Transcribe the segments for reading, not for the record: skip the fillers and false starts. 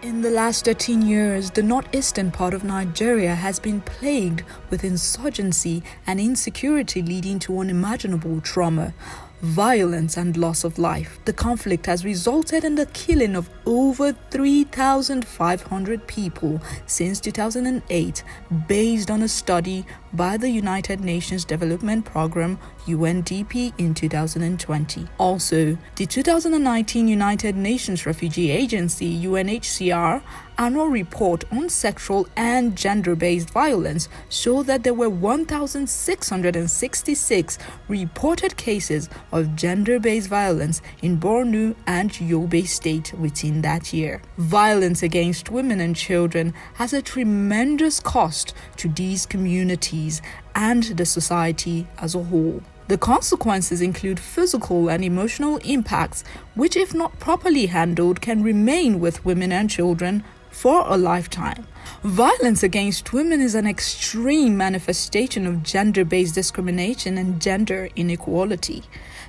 In the last 13 years, the northeastern part of Nigeria has been plagued with insurgency and insecurity, leading to unimaginable trauma, violence and loss of life. The conflict has resulted in the killing of over 3,500 people since 2008, based on a study by the United Nations Development Programme (UNDP) in 2020. Also, the 2019 United Nations Refugee Agency (UNHCR) annual report on sexual and gender-based violence showed that there were 1,666 reported cases of gender-based violence in Borno and Yobe States within that year. Violence against women and children has a tremendous cost to these communities and the society as a whole. The consequences include physical and emotional impacts, which, if not properly handled, can remain with women and children for a lifetime. Violence against women is an extreme manifestation of gender-based discrimination and gender inequality.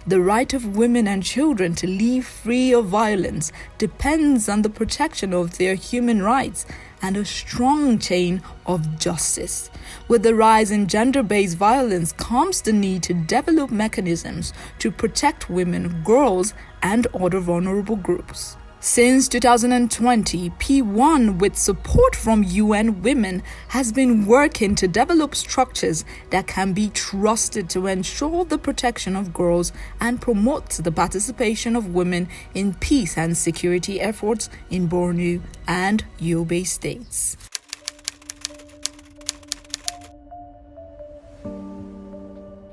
The right of women and children to live free of violence depends on the protection of their human rights and a strong chain of justice. With the rise in gender-based violence comes the need to develop mechanisms to protect women, girls, and other vulnerable groups. Since 2020, P1, with support from UN Women, has been working to develop structures that can be trusted to ensure the protection of girls and promote the participation of women in peace and security efforts in Borno and Yobe States.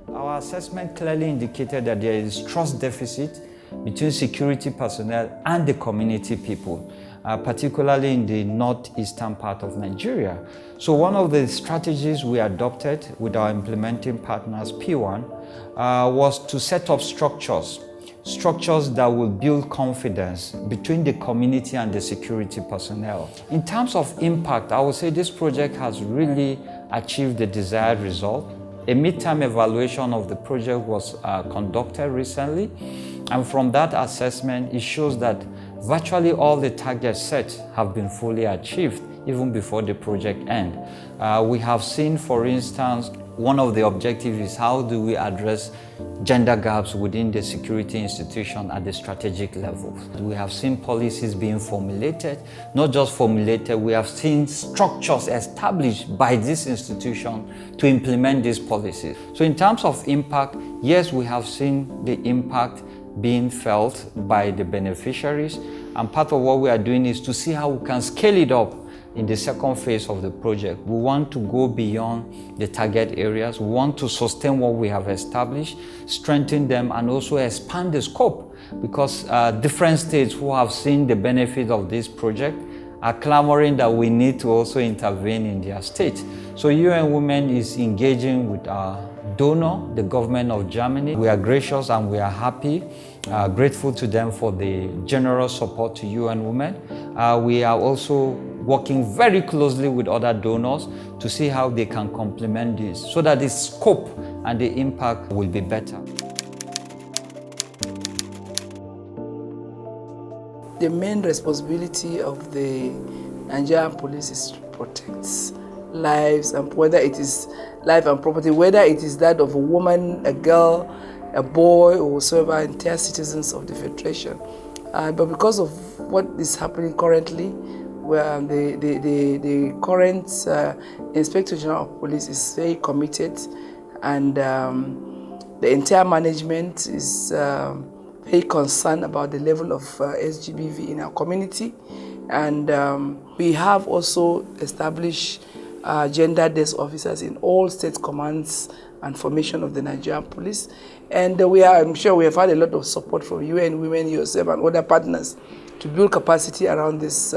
Our assessment clearly indicated that there is trust deficit between security personnel and the community people, particularly in the northeastern part of Nigeria. So one of the strategies we adopted with our implementing partners, P1, was to set up structures that will build confidence between the community and the security personnel. In terms of impact, I would say this project has really achieved the desired result. A midterm evaluation of the project was conducted recently, and from that assessment, it shows that virtually all the targets set have been fully achieved even before the project ends. We have seen, for instance, one of the objectives is how do we address gender gaps within the security institution at the strategic level. We have seen policies being formulated, not just formulated, we have seen structures established by this institution to implement these policies. So in terms of impact, yes, we have seen the impact being felt by the beneficiaries, and part of what we are doing is to see how we can scale it up in the second phase of the project. We want to go beyond the target areas. We want to sustain what we have established, strengthen them, and also expand the scope, because different states who have seen the benefit of this project are clamoring that we need to also intervene in their state. So UN Women is engaging with our donor, the government of Germany. We are gracious and we are happy, grateful to them for the generous support to UN Women. We are also working very closely with other donors to see how they can complement this so that the scope and the impact will be better. The main responsibility of the Nigerian police is to protect lives, and whether it is life and property, whether it is that of a woman, a girl, a boy, or whatsoever, entire citizens of the Federation. But because of what is happening currently, where the current Inspector General of Police is very committed, and the entire management is very concerned about the level of SGBV in our community. And we have also established gender desk officers in all state commands and formation of the Nigerian police. And I'm sure we have had a lot of support from UN Women, yourself, and other partners to build capacity around these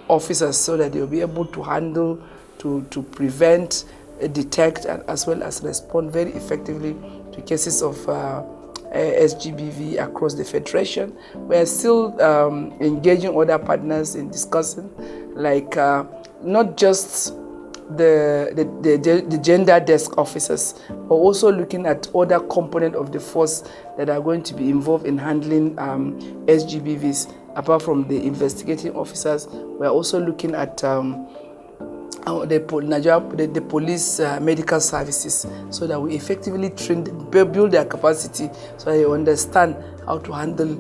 officers so that they'll be able to handle, to prevent, detect, and as well as respond very effectively to cases of SGBV across the Federation. We are still engaging other partners in discussing, like not just the gender desk officers, but also looking at other components of the force that are going to be involved in handling SGBVs, apart from the investigating officers, we are also looking at the police medical services, so that we effectively build their capacity, so they understand how to handle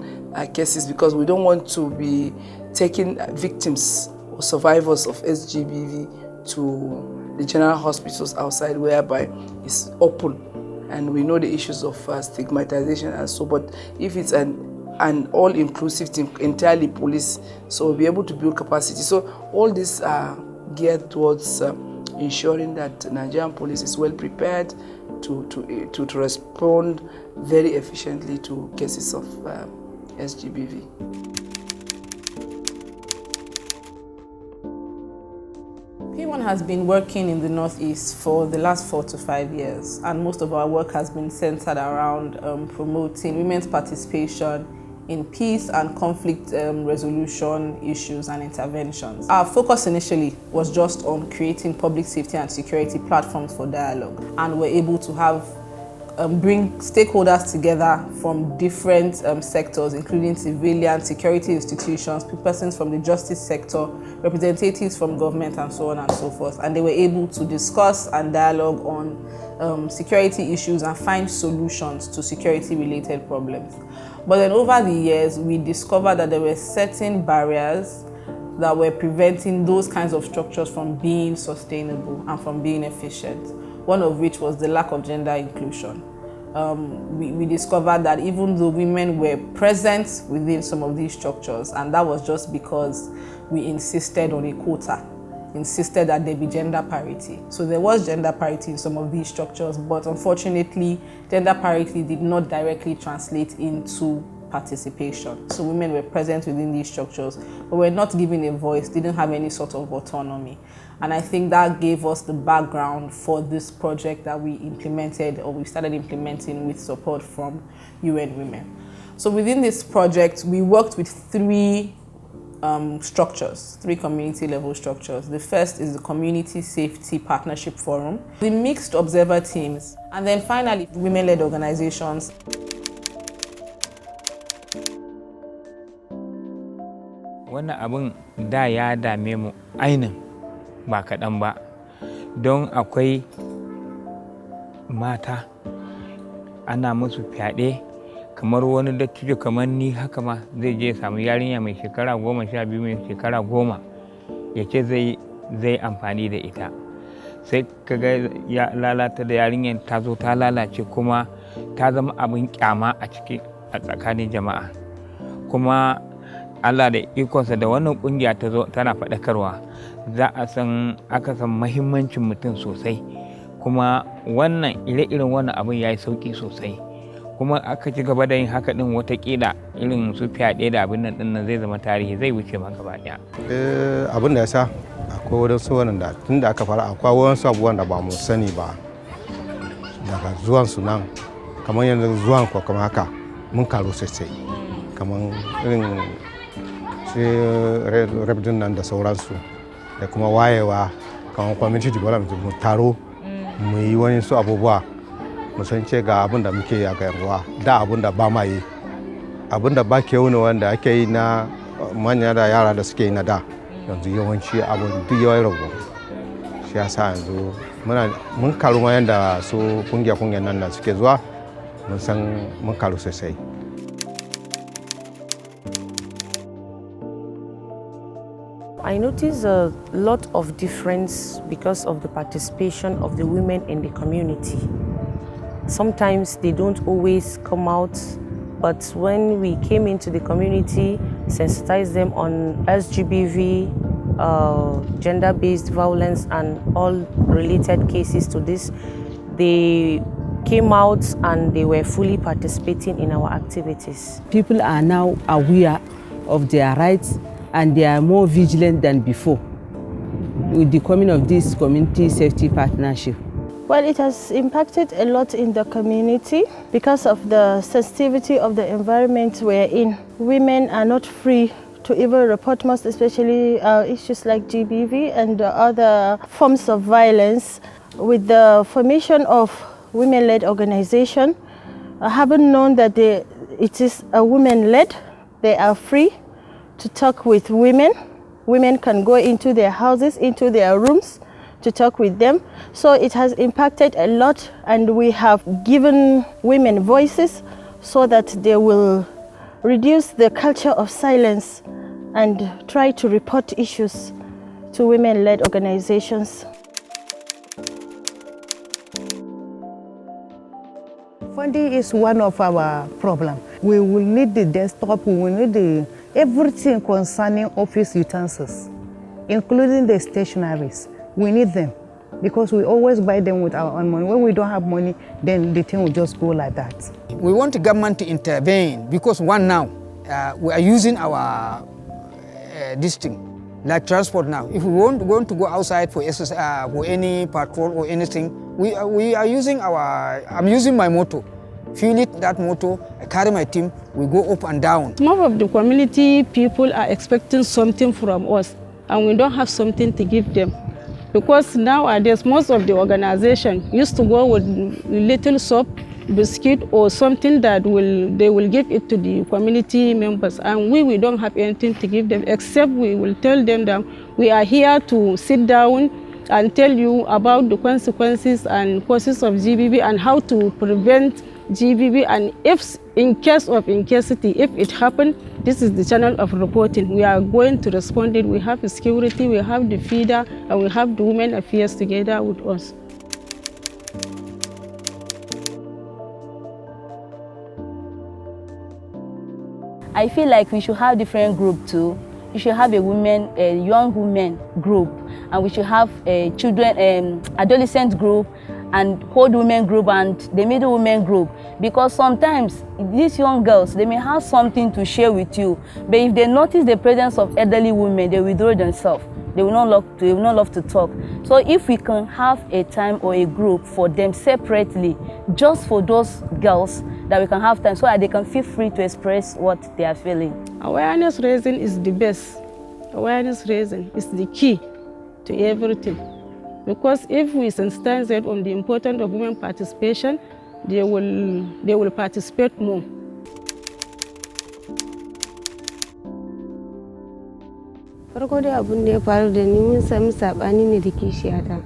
cases, because we don't want to be taking victims or survivors of SGBV to the general hospitals outside, whereby it's open and we know the issues of stigmatization and so. But if it's an all-inclusive team, entirely police, so we'll be able to build capacity. So all these are geared towards ensuring that Nigerian police is well prepared to respond very efficiently to cases of SGBV. P1 has been working in the Northeast for the last 4 to 5 years, and most of our work has been centered around promoting women's participation in peace and conflict resolution issues and interventions. Our focus initially was just on creating public safety and security platforms for dialogue, and we're able to have bring stakeholders together from different sectors, including civilian, security institutions, persons from the justice sector, representatives from government, and so on and so forth. And they were able to discuss and dialogue on security issues and find solutions to security-related problems. But then over the years, we discovered that there were certain barriers that were preventing those kinds of structures from being sustainable and from being efficient. One of which was the lack of gender inclusion. We discovered that even though women were present within some of these structures, and that was just because we insisted on a quota, insisted that there be gender parity. So there was gender parity in some of these structures, but unfortunately, gender parity did not directly translate into participation. So women were present within these structures, but were not given a voice, didn't have any sort of autonomy. And I think that gave us the background for this project that we implemented, or we started implementing with support from UN Women. So within this project, we worked with three structures, three community level structures. The first is the Community Safety Partnership Forum, the mixed observer teams, and then finally, women-led organizations. Wannan abin da ya dame mu ainin ba kaɗan ba, don akwai mata ana musu fyaɗe, kamar wani dattijo kamar ni haka ma zai je samu yarinya mai shekara 12 mai shekara 10 ya ce zai amfani da ita, sai kaga ya lalata da yarinyar ta zo ta lalace kuma ta zama abin kyama a tsakanin jama'a. Kuma Allah da ikonsa da wannan kungiya ta zo tana faɗakarwa, za a aka san mahimmancin mutum sosai, kuma wannan ire-iren wannan abin ya yi sauƙi sosai, kuma aka ci gaba da yin haka ɗin watakila irin su fyaɗe da abin nan zai zama tarihi, zai wuce ma gaba ɗaya. Abin da ya sa akwai wadansu wanda tun da aka fara akwai wadansu abubuwan da ba mu sani ba daga zuwansu nan, kamar yanzu zuwan ko kamar haka mun karu sosai, kamar irin rabdin nan da sauransu, da kuma wayewa kamar community development, mu taro mu yi wani su abubuwa, mu san ce ga abin da muke yi a garuwa, da abin da ba ma yi, abin da ba ke wuni wanda ake yi na manya da yara da suke yi na da, yanzu yawanci abin duk yawan ragu. Shi ya sa yanzu mun karu ma yanda su kungiya nan da suke zuwa, mun san mun karu sosai. I notice a lot of difference because of the participation of the women in the community. Sometimes they don't always come out, but when we came into the community, sensitized them on SGBV, gender-based violence and all related cases to this, they came out and they were fully participating in our activities. People are now aware of their rights, and they are more vigilant than before with the coming of this community safety partnership. Well, it has impacted a lot in the community because of the sensitivity of the environment we're in. Women are not free to even report, most especially issues like GBV and other forms of violence. With the formation of women-led organization, I haven't known that it is a women-led. They are free to talk with women. Women can go into their houses, into their rooms to talk with them. So it has impacted a lot, and we have given women voices so that they will reduce the culture of silence and try to report issues to women-led organizations. Funding is one of our problems. We will need the desktop, we will need everything concerning office utensils, including the stationaries. We need them because we always buy them with our own money. When we don't have money, then the thing will just go like that. We want the government to intervene because now, we are using our this thing, like transport now. If we want to go outside for any patrol or anything, we are using I'm using my motor. Fuel it, that motor, I carry my team, we go up and down. Some of the community people are expecting something from us, and we don't have something to give them. Because nowadays, most of the organization used to go with little soap, biscuit, or something that they will give it to the community members. And we don't have anything to give them, except we will tell them that we are here to sit down and tell you about the consequences and causes of GBV and how to prevent GBV, and if in case of incasity, if it happened, this is the channel of reporting. We are going to respond it. We have security, we have the feeder, and we have the women affairs together with us. I feel like we should have different group too. We should have a young women group, and we should have a children, adolescent group, and old women group, and the middle women group. Because sometimes these young girls, they may have something to share with you, but if they notice the presence of elderly women, they withdraw themselves. They will not love to talk. So if we can have a time or a group for them separately, just for those girls, that we can have time so that they can feel free to express what they are feeling. Awareness raising is the best. Awareness raising is the key to everything. Because if we sensitize on the importance of women participation, they will participate more. Farko dai abin da ya faru da ni mun sami sabani ne da kishiyata.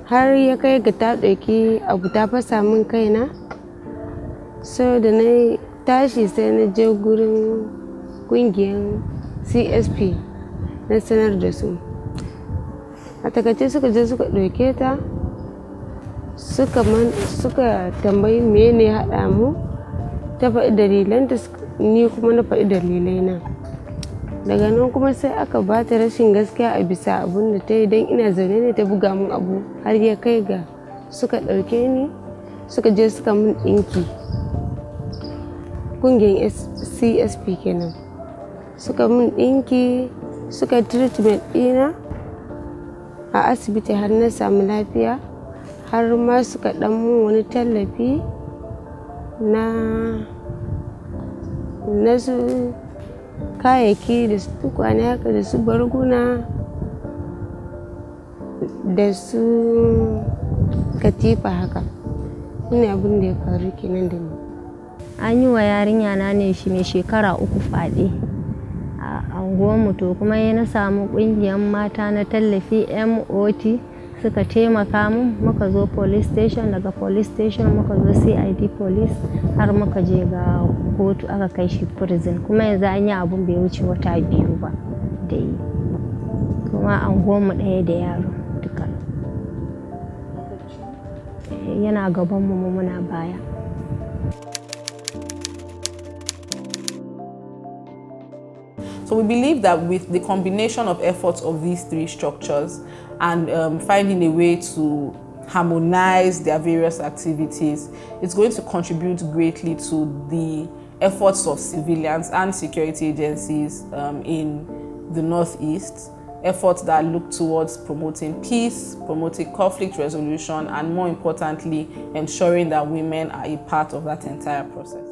Har ya kai ga ta dauki abu ta fasa min kaina. So da na tashi sai na je gurin kungiyar CSP na sanar da su. A takaice suka je suka ɗauke ta, suka tambayi me ne haɗa mu, ta faɗi dalilanta, ni kuma na faɗi dalilaina. Daga nan kuma sai aka ba ta rashin gaskiya a bisa abun da ta yi, don ina zaune ne ta buga mun abu har ya kai ga suka ɗauke ni suka je suka mun ɗinki. Kungiyar CSP kenan. Suka mun ɗinki, suka treatment ɗina a asibiti har na samu lafiya, har ma suka ɗan mun wani tallafi na su kayayyaki da su tukwane haka da su barguna da su katifa haka. Ina abin da ya faru kenan da ni. An yi wa yarinya na ne shi mai shekara 3 fyaɗe a anguwanmu, to kuma na samu ƙungiyar mata na tallafi MOT suka taimaka mun, muka zo police station, daga police station muka zo CID police har muka je ga kotu aka kai shi prison. Kuma yanzu an yi abun bai wuce wata 2 ba da yi, kuma anguwanmu ɗaya da yaro duka. Yana gabanmu muna baya. So we believe that with the combination of efforts of these 3 structures and finding a way to harmonize their various activities, it's going to contribute greatly to the efforts of civilians and security agencies in the Northeast, efforts that look towards promoting peace, promoting conflict resolution, and more importantly, ensuring that women are a part of that entire process.